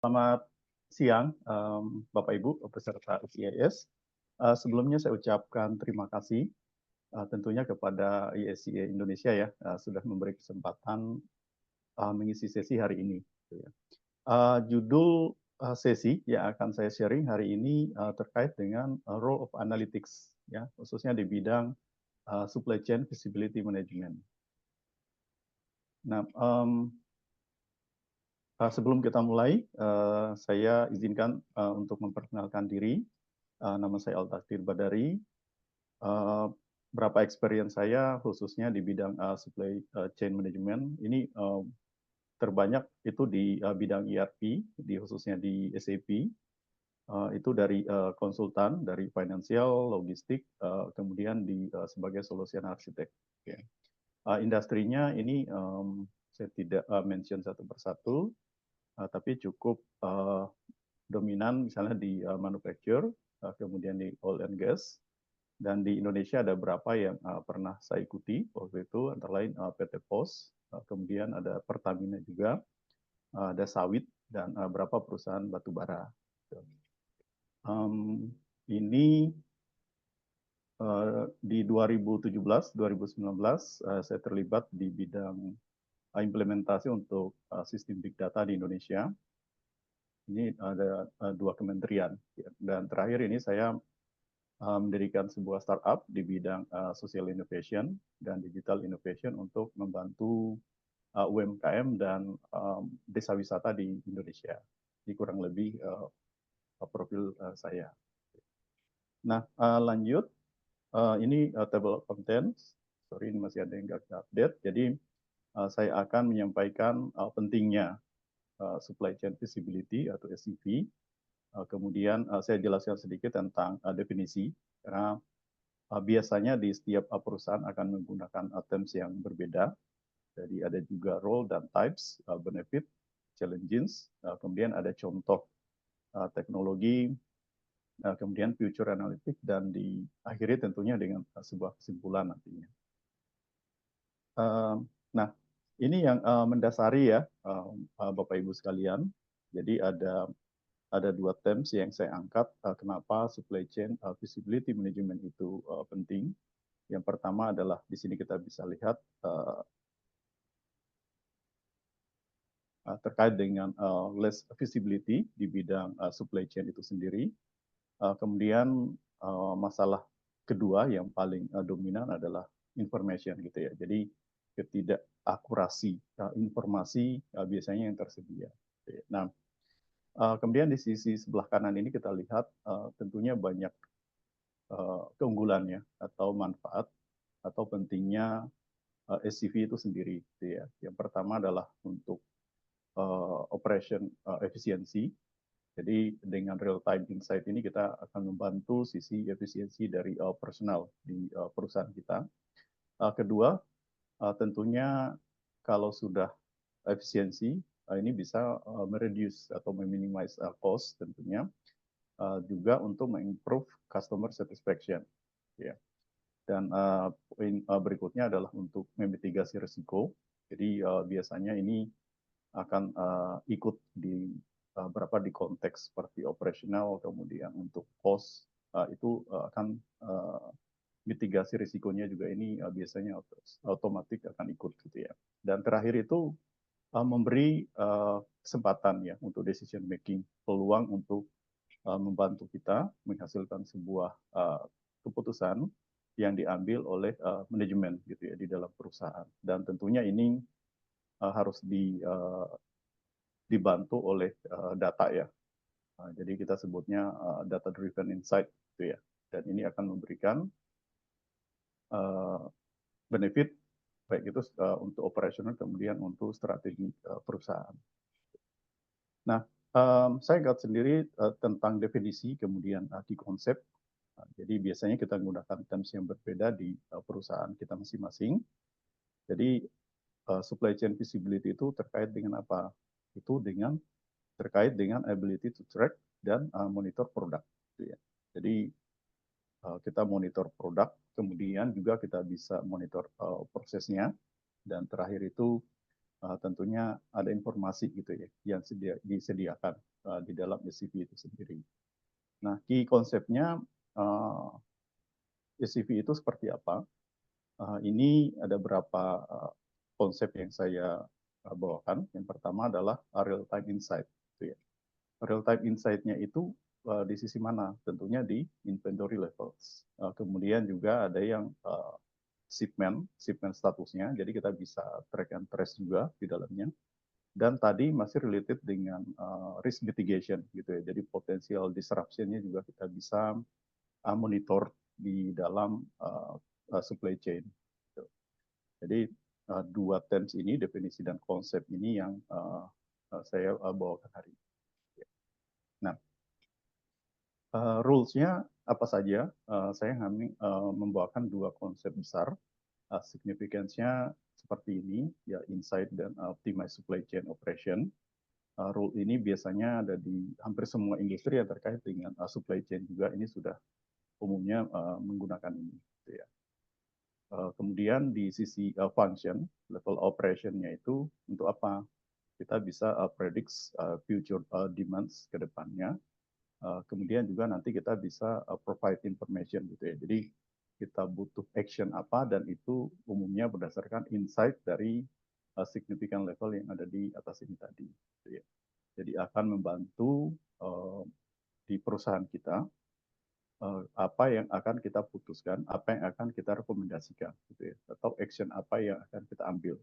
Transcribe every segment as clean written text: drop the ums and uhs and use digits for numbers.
Selamat siang, Bapak Ibu peserta ISIS. Sebelumnya saya ucapkan terima kasih tentunya kepada ISIA Indonesia ya sudah memberi kesempatan mengisi sesi hari ini. Gitu ya. Judul sesi yang akan saya sharing hari ini terkait dengan role of analytics ya khususnya di bidang supply chain visibility management. Nah, sebelum kita mulai, saya izinkan untuk memperkenalkan diri. Nama saya Altakdir Badari. Berapa experience saya khususnya di bidang supply chain management ini terbanyak itu di bidang ERP, khususnya di SAP. Itu dari konsultan, dari financial, logistik, kemudian sebagai solution architect. Okay. Industrinya ini saya tidak mention satu persatu, tapi cukup dominan misalnya di manufacture, kemudian di oil and gas, dan di Indonesia ada beberapa yang pernah saya ikuti waktu itu, antara lain PT POS, kemudian ada Pertamina juga, ada sawit, dan beberapa perusahaan batu bara. Ini di 2017-2019 saya terlibat di bidang implementasi untuk sistem big data di Indonesia. Ini ada dua kementerian. Dan terakhir ini saya mendirikan sebuah startup di bidang social innovation dan digital innovation untuk membantu UMKM dan desa wisata di Indonesia. Ini kurang lebih profil saya. Nah, lanjut. Ini table of contents. Sorry, ini masih ada yang nggak update. Jadi, saya akan menyampaikan pentingnya supply chain visibility atau SCV. Kemudian saya jelaskan sedikit tentang definisi, karena biasanya di setiap perusahaan akan menggunakan terms yang berbeda. Jadi ada juga role dan types, benefit, challenges, kemudian ada contoh teknologi, kemudian future analytics, dan diakhiri tentunya dengan sebuah kesimpulan nantinya. Nah, ini yang mendasari ya Bapak Ibu sekalian. Jadi ada dua terms yang saya angkat kenapa supply chain visibility management itu penting. Yang pertama adalah di sini kita bisa lihat terkait dengan less visibility di bidang supply chain itu sendiri. Kemudian masalah kedua yang paling dominan adalah information gitu ya. Jadi ketidakakurasi informasi biasanya yang tersedia. Nah, kemudian di sisi sebelah kanan ini kita lihat tentunya banyak keunggulannya atau manfaat atau pentingnya SCV itu sendiri. Gitu ya. Yang pertama adalah untuk operation efisiensi. Jadi dengan real time insight ini kita akan membantu sisi efisiensi dari personal di perusahaan kita. Kedua, tentunya kalau sudah efisiensi, ini bisa mereduce atau meminimize cost tentunya, juga untuk mengimprove customer satisfaction. Ya. Dan poin berikutnya adalah untuk memitigasi risiko. Jadi biasanya ini akan ikut di berapa di konteks seperti operasional, kemudian untuk cost itu akan mitigasi risikonya juga ini biasanya otomatis akan ikut gitu ya. Dan terakhir itu memberi kesempatan ya untuk decision making, peluang untuk membantu kita menghasilkan sebuah keputusan yang diambil oleh manajemen gitu ya di dalam perusahaan. Dan tentunya ini harus dibantu oleh data ya. Jadi kita sebutnya data driven insight gitu ya. Dan ini akan memberikan benefit baik itu untuk operasional kemudian untuk strategi perusahaan. Nah, saya ingat sendiri tentang definisi kemudian key konsep. Jadi biasanya kita menggunakan terms yang berbeda di perusahaan kita masing-masing. Jadi supply chain visibility itu terkait dengan apa? Itu terkait dengan ability to track dan monitor produk. Gitu ya. Jadi kita monitor produk, kemudian juga kita bisa monitor prosesnya, dan terakhir itu tentunya ada informasi gitu ya yang disediakan di dalam SCV itu sendiri. Nah, key konsepnya SCV itu seperti apa? Ini ada beberapa konsep yang saya bawakan. Yang pertama adalah real time insight. Gitu ya. Real time insight-nya itu di sisi mana? Tentunya di inventory levels. Kemudian juga ada yang shipment statusnya. Jadi kita bisa track and trace juga di dalamnya. Dan tadi masih related dengan risk mitigation gitu ya. Jadi potensial disruption-nya juga kita bisa monitor di dalam supply chain. Gitu. Jadi dua terms ini, definisi dan konsep ini yang saya bawakan hari ini. Nah, rules-nya apa saja? Saya membawakan dua konsep besar. Significance-nya seperti ini, ya insight dan optimize supply chain operation. Rule ini biasanya ada di hampir semua industri yang terkait dengan supply chain juga. Ini sudah umumnya menggunakan ini. Gitu ya. Kemudian di sisi function, level operation-nya itu untuk apa? Kita bisa predict future demands ke depannya. Kemudian juga nanti kita bisa provide information gitu ya. Jadi kita butuh action apa dan itu umumnya berdasarkan insight dari significant level yang ada di atas ini tadi. Gitu ya. Jadi akan membantu di perusahaan kita apa yang akan kita putuskan, apa yang akan kita rekomendasikan, gitu ya, atau action apa yang akan kita ambil,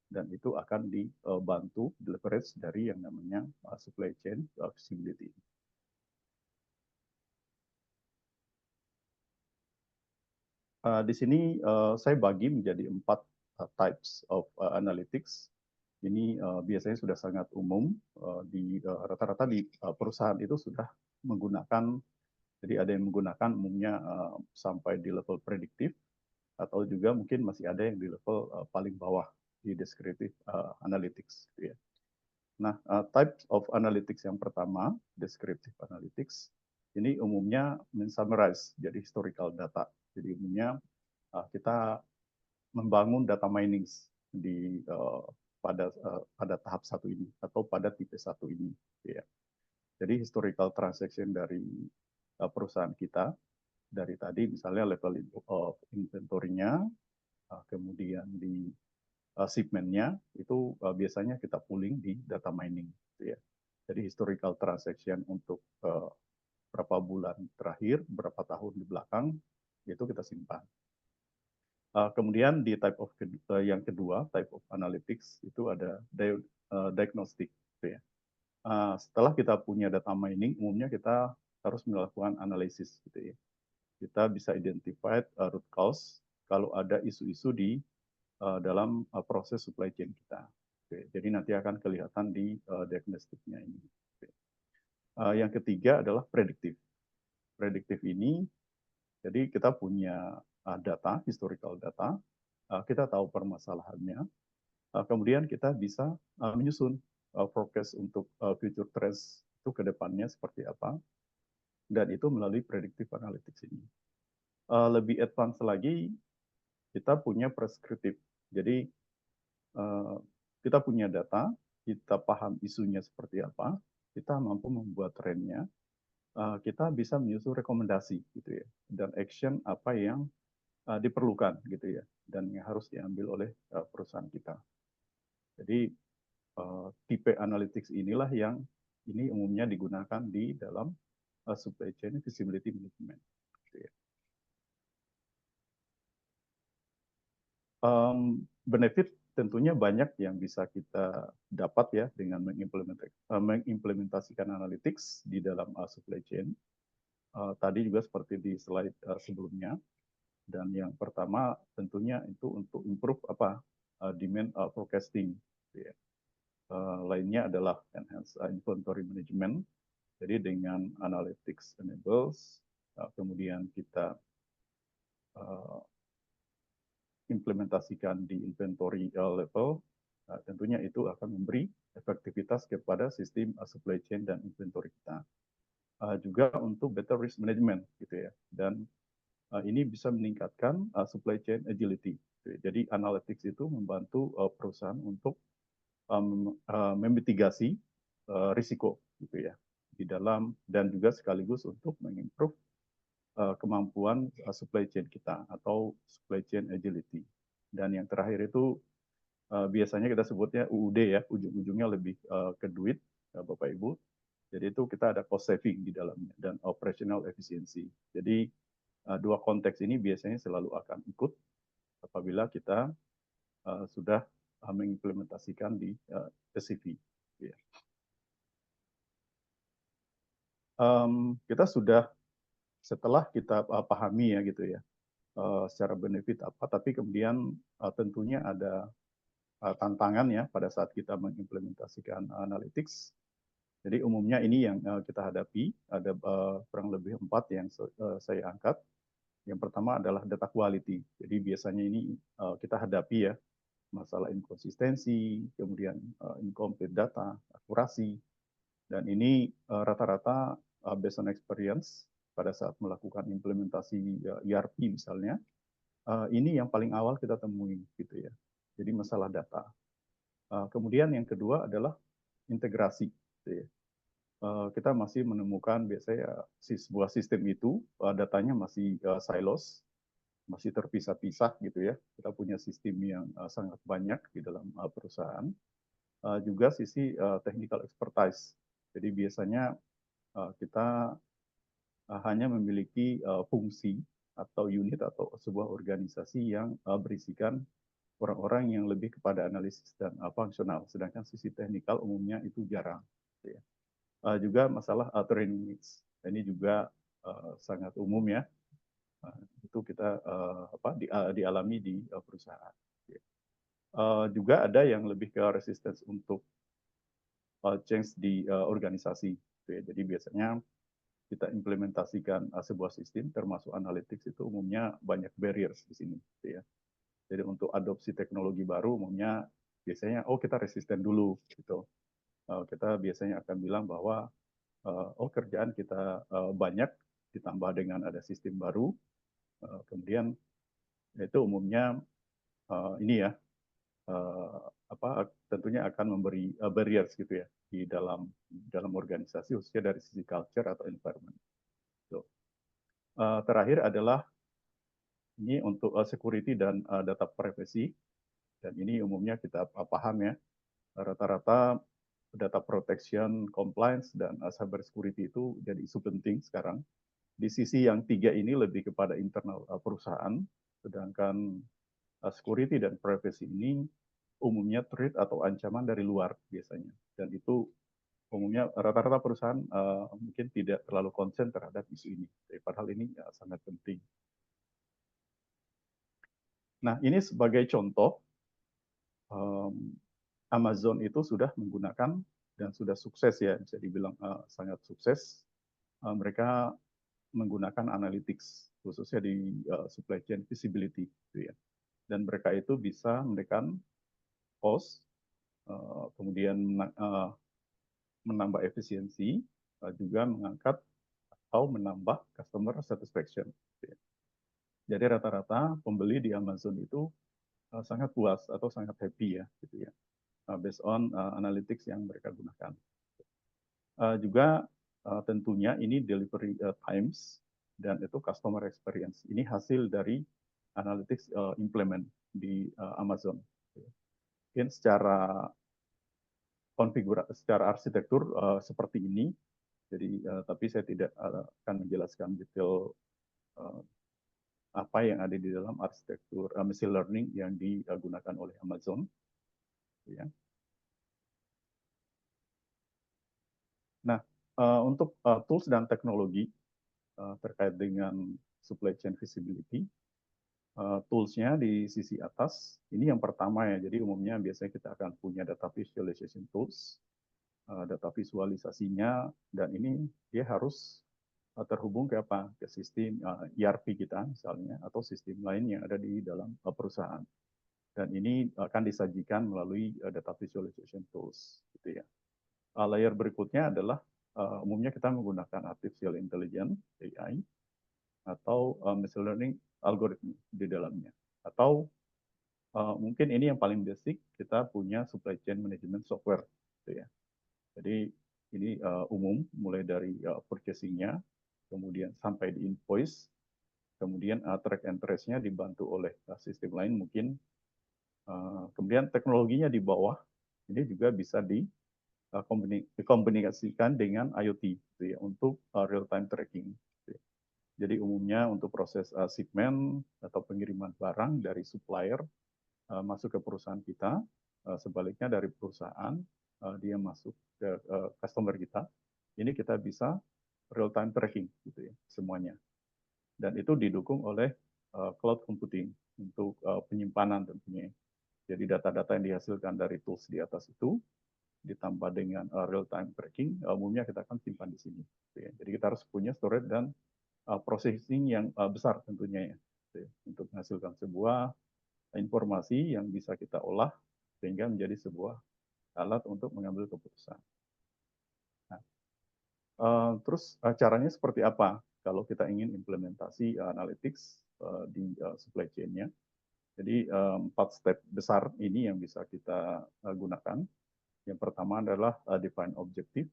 dan itu akan dibantu leverage dari yang namanya supply chain visibility. Di sini saya bagi menjadi 4 types of analytics. Ini biasanya sudah sangat umum di rata-rata di perusahaan itu sudah menggunakan. Jadi ada yang menggunakan umumnya sampai di level prediktif, atau juga mungkin masih ada yang di level paling bawah di descriptive analytics. Gitu ya. Nah, types of analytics yang pertama, descriptive analytics, ini umumnya men-summarize, jadi historical data. Jadi umumnya kita membangun data mining di pada tahap satu ini atau pada tipe satu ini. Gitu ya. Jadi historical transaction dari perusahaan kita dari tadi misalnya level of inventory-nya, kemudian di shipment-nya itu biasanya kita pooling di data mining. Gitu ya. Jadi historical transaction untuk berapa bulan terakhir, berapa tahun di belakang, itu kita simpan. Kemudian di type of yang kedua, type of analytics, itu ada diagnostic. Gitu ya. Setelah kita punya data mining, umumnya kita harus melakukan analisis. Gitu ya. Kita bisa identify root cause kalau ada isu-isu di dalam proses supply chain kita. Oke, jadi nanti akan kelihatan di diagnostiknya ini. Oke. Yang ketiga adalah prediktif. Prediktif ini, jadi kita punya data, historical data, kita tahu permasalahannya, kemudian kita bisa menyusun forecast untuk future trends itu ke depannya seperti apa, dan itu melalui predictive analytics ini. Lebih advance lagi, kita punya prescriptive. Jadi kita punya data, kita paham isunya seperti apa, kita mampu membuat trennya, kita bisa menyusun rekomendasi gitu ya, dan action apa yang diperlukan gitu ya, dan yang harus diambil oleh perusahaan kita. Jadi tipe analytics inilah yang ini umumnya digunakan di dalam supply chain visibility management. Gitu ya. Benefit tentunya banyak yang bisa kita dapat ya dengan mengimplementasikan analytics di dalam supply chain. Tadi juga seperti di slide sebelumnya. Dan yang pertama tentunya itu untuk improve demand forecasting. Gitu ya. Lainnya adalah enhance inventory management. Jadi dengan analytics enables, kemudian kita implementasikan di inventory level, tentunya itu akan memberi efektivitas kepada sistem supply chain dan inventory kita. Juga untuk better risk management gitu ya. Dan ini bisa meningkatkan supply chain agility. Gitu ya. Jadi analytics itu membantu perusahaan untuk memitigasi risiko gitu ya di dalam, dan juga sekaligus untuk mengimprove kemampuan supply chain kita atau supply chain agility. Dan yang terakhir itu biasanya kita sebutnya UUD ya, ujung-ujungnya lebih ke duit, Bapak Ibu. Jadi itu kita ada cost saving di dalamnya dan operational efficiency. Jadi dua konteks ini biasanya selalu akan ikut apabila kita sudah mengimplementasikan di SCV. Ya. Kita sudah, setelah kita pahami ya gitu ya, secara benefit apa, tapi kemudian tentunya ada tantangan ya pada saat kita mengimplementasikan analytics. Jadi umumnya ini yang kita hadapi, ada kurang lebih 4 yang saya angkat. Yang pertama adalah data quality. Jadi biasanya ini kita hadapi ya, masalah inkonsistensi, kemudian incomplete data, akurasi, dan ini rata-rata based on experience pada saat melakukan implementasi ERP misalnya, ini yang paling awal kita temui gitu ya. Jadi masalah data. Kemudian yang kedua adalah integrasi. Gitu ya. Kita masih menemukan biasanya sebuah sistem itu datanya masih silos, masih terpisah-pisah gitu ya. Kita punya sistem yang sangat banyak di dalam perusahaan. Juga sisi technical expertise. Jadi biasanya kita hanya memiliki fungsi atau unit atau sebuah organisasi yang berisikan orang-orang yang lebih kepada analisis dan fungsional, sedangkan sisi teknikal umumnya itu jarang. Gitu ya. Juga masalah training needs, ini juga sangat umum ya. Itu kita dialami di perusahaan. Juga ada yang lebih ke resistance untuk change di organisasi. Gitu ya. Jadi biasanya kita implementasikan sebuah sistem termasuk analytics itu umumnya banyak barriers di sini. Gitu ya. Jadi untuk adopsi teknologi baru umumnya biasanya kita resisten dulu gitu. Kita biasanya akan bilang bahwa kerjaan kita banyak ditambah dengan ada sistem baru, kemudian itu umumnya ini ya tentunya akan memberi barriers gitu ya di dalam organisasi khususnya dari sisi culture atau environment. So, terakhir adalah ini untuk security dan data privacy, dan ini umumnya kita paham ya, rata-rata data protection, compliance, dan cyber security itu jadi isu penting sekarang. Di sisi yang tiga ini lebih kepada internal perusahaan, sedangkan security dan privacy ini umumnya threat atau ancaman dari luar biasanya. Dan itu umumnya rata-rata perusahaan mungkin tidak terlalu konsen terhadap isu ini. Padahal ini sangat penting. Nah, ini sebagai contoh, Amazon itu sudah menggunakan dan sudah sukses ya, bisa dibilang sangat sukses. Mereka menggunakan analytics, khususnya di supply chain visibility. Gitu ya. Dan mereka itu bisa menekan cost, kemudian menambah efisiensi, juga mengangkat atau menambah customer satisfaction. Gitu ya. Jadi rata-rata pembeli di Amazon itu sangat puas atau sangat happy ya, gitu ya, based on analytics yang mereka gunakan. Juga tentunya ini delivery times dan itu customer experience. Ini hasil dari analytics implement di Amazon. Mungkin secara konfigurasi, secara arsitektur seperti ini. Jadi, tapi saya tidak akan menjelaskan detail apa yang ada di dalam arsitektur machine learning yang digunakan oleh Amazon. Ya. Nah, untuk tools dan teknologi terkait dengan supply chain visibility, tools-nya di sisi atas, ini yang pertama ya, jadi umumnya biasanya kita akan punya data visualization tools, data visualisasinya, dan ini dia harus terhubung ke apa? Ke sistem ERP kita misalnya, atau sistem lain yang ada di dalam perusahaan. Dan ini akan disajikan melalui data visualization tools. Gitu ya. Layer berikutnya adalah umumnya kita menggunakan artificial intelligence, AI, atau machine learning algoritma di dalamnya. Atau mungkin ini yang paling basic, kita punya supply chain management software, gitu ya. Jadi ini umum, mulai dari purchasing-nya, kemudian sampai di invoice, kemudian track and trace-nya dibantu oleh sistem lain mungkin, kemudian teknologinya di bawah, ini juga bisa dikombinasikan dengan IoT, gitu ya, untuk real-time tracking. Gitu ya. Jadi umumnya untuk proses shipment atau pengiriman barang dari supplier masuk ke perusahaan kita, sebaliknya dari perusahaan dia masuk ke customer kita, ini kita bisa real time tracking gitu ya semuanya. Dan itu didukung oleh cloud computing untuk penyimpanan tentunya. Jadi data-data yang dihasilkan dari tools di atas itu ditambah dengan real time tracking, umumnya kita akan simpan di sini. Gitu ya. Jadi kita harus punya storage dan processing yang besar tentunya ya, gitu ya, untuk menghasilkan sebuah informasi yang bisa kita olah sehingga menjadi sebuah alat untuk mengambil keputusan. Nah, terus caranya seperti apa kalau kita ingin implementasi analytics di supply chain-nya? Jadi 4 step besar ini yang bisa kita gunakan. Yang pertama adalah define objective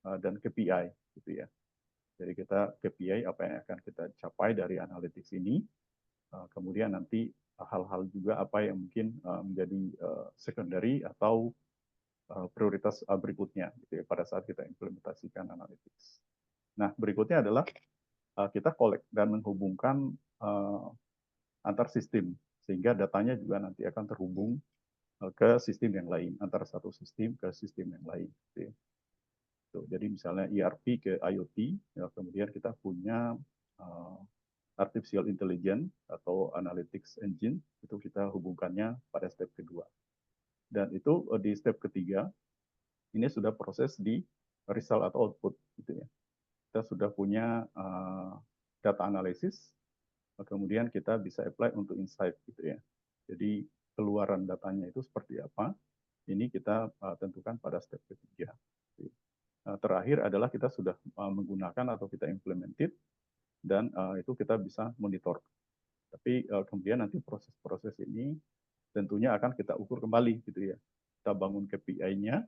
dan KPI, gitu ya. Jadi kita KPI apa yang akan kita capai dari analytics ini. Kemudian nanti hal-hal juga apa yang mungkin menjadi secondary atau prioritas berikutnya gitu ya, pada saat kita implementasikan analytics. Nah, berikutnya adalah kita collect dan menghubungkan antar sistem sehingga datanya juga nanti akan terhubung ke sistem yang lain, antara satu sistem ke sistem yang lain. Gitu ya. Jadi misalnya ERP ke IoT, ya, kemudian kita punya artificial intelligence atau analytics engine, itu kita hubungkannya pada step kedua. Dan itu di step ketiga, ini sudah proses di result atau output. Gitu ya. Kita sudah punya data analisis, kemudian kita bisa apply untuk insight. Gitu ya. Jadi keluaran datanya itu seperti apa, ini kita tentukan pada step ketiga. Terakhir adalah kita sudah menggunakan atau kita implemented, dan itu kita bisa monitor. Tapi kemudian nanti proses-proses ini tentunya akan kita ukur kembali gitu ya. Kita bangun KPI-nya,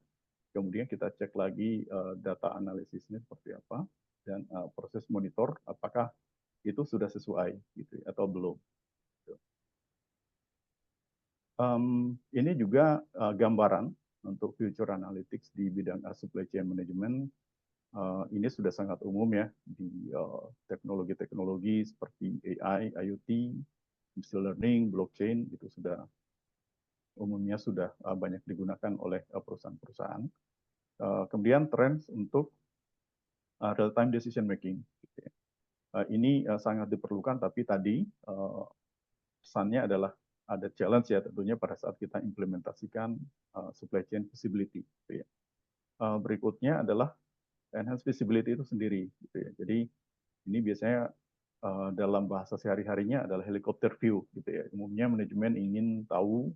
kemudian kita cek lagi data analisisnya seperti apa, dan proses monitor apakah itu sudah sesuai gitu ya, atau belum. Ini juga gambaran untuk future analytics di bidang supply chain management. Ini sudah sangat umum ya di teknologi-teknologi seperti AI, IoT, machine learning, blockchain, itu sudah umumnya sudah banyak digunakan oleh perusahaan-perusahaan. Kemudian trends untuk real-time decision making. Ini sangat diperlukan, tapi tadi pesannya adalah ada challenge ya tentunya pada saat kita implementasikan supply chain visibility. Berikutnya adalah enhanced visibility itu sendiri. Jadi ini biasanya dalam bahasa sehari-harinya adalah helicopter view. Gitu ya. Umumnya manajemen ingin tahu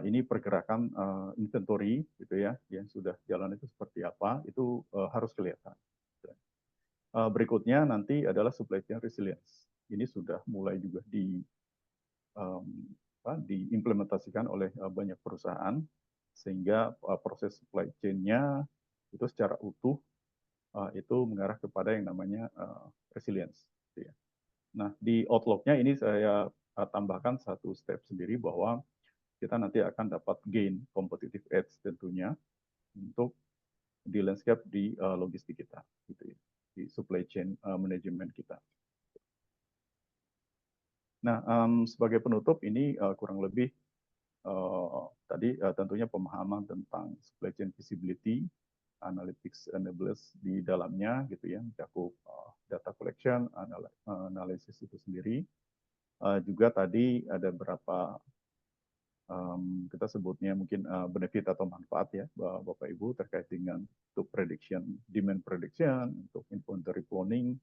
ini pergerakan inventory gitu ya yang sudah jalan itu seperti apa, itu harus kelihatan. Berikutnya nanti adalah supply chain resilience. Ini sudah mulai juga diimplementasikan oleh banyak perusahaan sehingga proses supply chain-nya itu secara utuh itu mengarah kepada yang namanya resilience. Gitu ya. Nah, di outlook-nya ini saya tambahkan satu step sendiri bahwa kita nanti akan dapat gain competitive edge tentunya untuk di landscape di logistik kita, gitu ya, di supply chain management kita. Nah, sebagai penutup ini kurang lebih tadi tentunya pemahaman tentang supply chain visibility, analytics enablers di dalamnya, gitu ya, mencakup data collection, analisis itu sendiri. Juga tadi ada beberapa kita sebutnya mungkin benefit atau manfaat ya Bapak Ibu terkait dengan untuk prediction, demand prediction, untuk inventory planning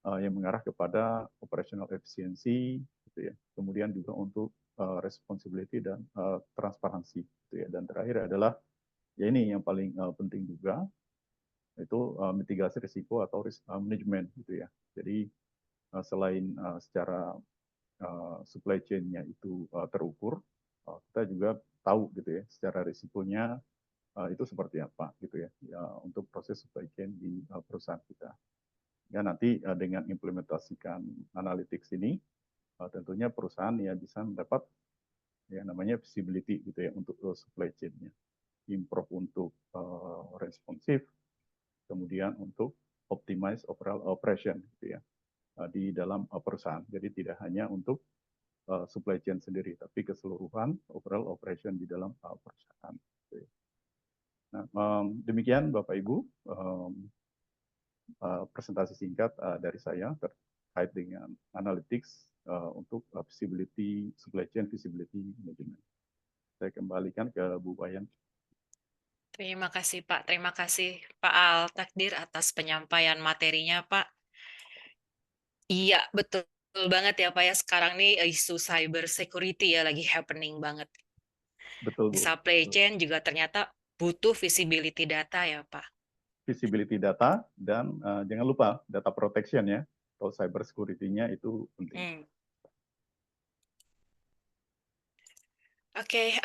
yang mengarah kepada operational efficiency, gitu ya. Kemudian juga untuk responsibility dan transparansi, gitu ya. Dan terakhir adalah ya ini yang paling penting juga, itu mitigasi risiko atau risk management, gitu ya. Jadi selain secara supply chain-nya itu terukur, kita juga tahu gitu ya secara risikonya itu seperti apa gitu ya, untuk proses supply chain di perusahaan kita. Ya nanti dengan implementasikan analytics ini tentunya perusahaan ya bisa mendapat ya namanya visibility gitu ya untuk supply chain-nya, improve untuk responsif, kemudian untuk optimize overall operation gitu ya di dalam perusahaan. Jadi tidak hanya untuk supply chain sendiri, tapi keseluruhan overall operation di dalam perusahaan. Gitu ya. Nah, demikian Bapak Ibu presentasi singkat dari saya terkait dengan analytics untuk visibility supply chain visibility management. Saya kembalikan ke Bu Bayan. Terima kasih Pak, terima kasih Pak Al Takdir atas penyampaian materinya Pak. Iya, betul banget ya Pak ya, sekarang nih isu cyber security ya lagi happening banget. Betul Di Bu. supply chain juga ternyata butuh visibility data ya Pak. Visibility data dan jangan lupa data protection ya. Kalau cyber security-nya itu penting. Hmm. Oke,